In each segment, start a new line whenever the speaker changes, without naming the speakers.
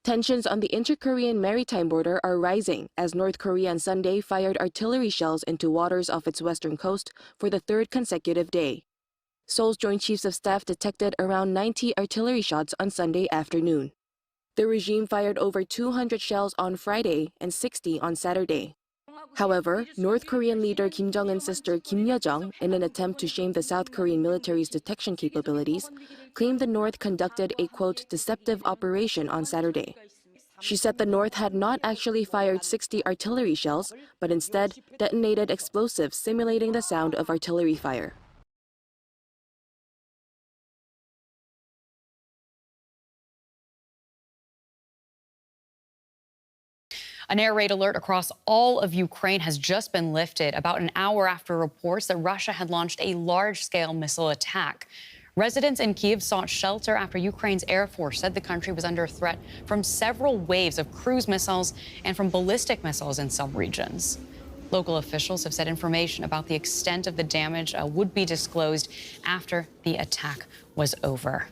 Tensions on the inter-Korean maritime border are rising as North Korea on Sunday fired artillery shells into waters off its western coast for the third consecutive day. Seoul's Joint Chiefs of Staff detected around 90 artillery shots on Sunday afternoon. The regime fired over 200 shells on Friday and 60 on Saturday. However, North Korean leader Kim Jong-un's sister Kim Yo-jong, in an attempt to shame the South Korean military's detection capabilities, claimed the North conducted a, quote, deceptive operation on Saturday. She said the North had not actually fired 60 artillery shells, but instead detonated explosives simulating the sound of artillery fire.
An air raid alert across all of Ukraine has just been lifted about an hour after reports that Russia had launched a large-scale missile attack. Residents in Kyiv sought shelter after Ukraine's Air Force said the country was under threat from several waves of cruise missiles and from ballistic missiles in some regions. Local officials have said information about the extent of the damage would be disclosed after the attack was over.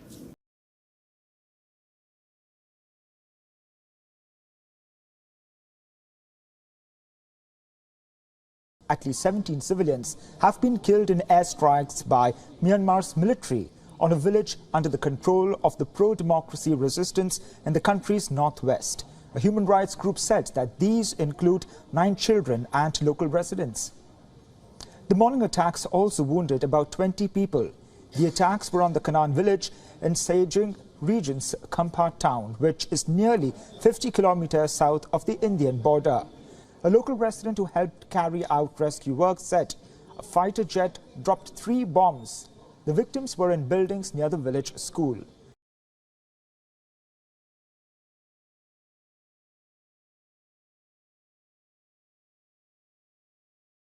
At least 17 civilians have been killed in airstrikes by Myanmar's military on a village under the control of the pro-democracy resistance in the country's northwest. A human rights group said that these include 9 children and local residents. The morning attacks also wounded about 20 people. The attacks were on the Kanan village in Sejong region's Kampar town, which is nearly 50 kilometers south of the Indian border. A local resident who helped carry out rescue work said a fighter jet dropped 3 bombs. The victims were in buildings near the village school.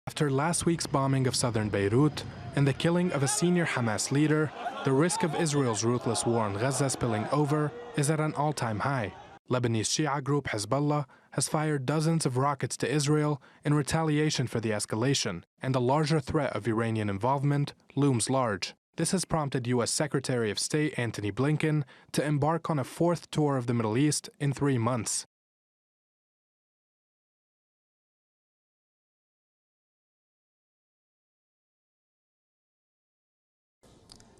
After last week's bombing of southern Beirut and the killing of a senior Hamas leader, the risk of Israel's ruthless war in Gaza spilling over is at an all-time high. Lebanese Shia group Hezbollah has fired dozens of rockets to Israel in retaliation for the escalation, and a larger threat of Iranian involvement looms large. This has prompted U.S. Secretary of State Antony Blinken to embark on a 4th tour of the Middle East in 3 months.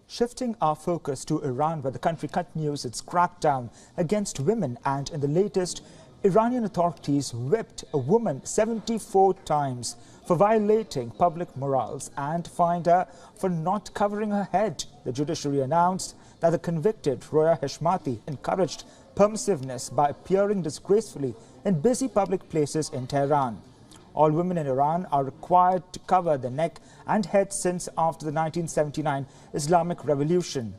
Shifting our focus to Iran, where the country continues its crackdown against women, and in the latest, Iranian authorities whipped a woman 74 times for violating public morals and fined her for not covering her head. The judiciary announced that the convicted Roya Heshmati encouraged permissiveness by appearing disgracefully in busy public places in Tehran. All women in Iran are required to cover their neck and head since after the 1979 Islamic Revolution.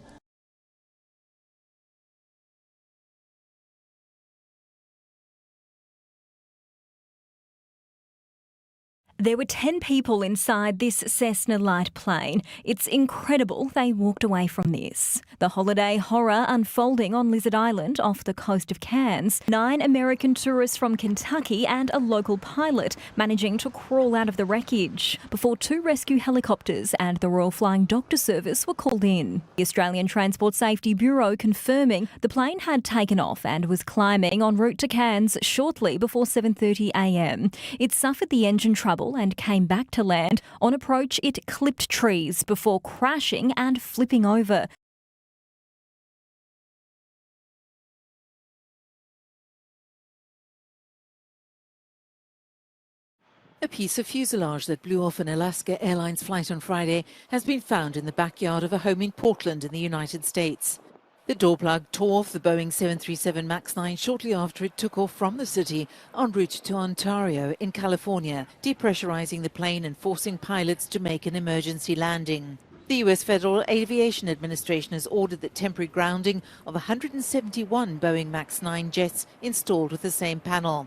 There were 10 people inside this Cessna light plane. It's incredible they walked away from this. The holiday horror unfolding on Lizard Island off the coast of Cairns. 9 American tourists from Kentucky and a local pilot managing to crawl out of the wreckage before 2 rescue helicopters and the Royal Flying Doctor Service were called in. The Australian Transport Safety Bureau confirming the plane had taken off and was climbing en route to Cairns shortly before 7:30 a.m. It suffered the engine trouble and came back to land. On approach, it clipped trees before crashing and flipping over.
A piece of fuselage that blew off an Alaska Airlines flight on Friday has been found in the backyard of a home in Portland in the United States. The door plug tore off the Boeing 737 MAX 9 shortly after it took off from the city en route to Ontario in California, depressurizing the plane and forcing pilots to make an emergency landing. The U.S. Federal Aviation Administration has ordered the temporary grounding of 171 Boeing MAX 9 jets installed with the same panel.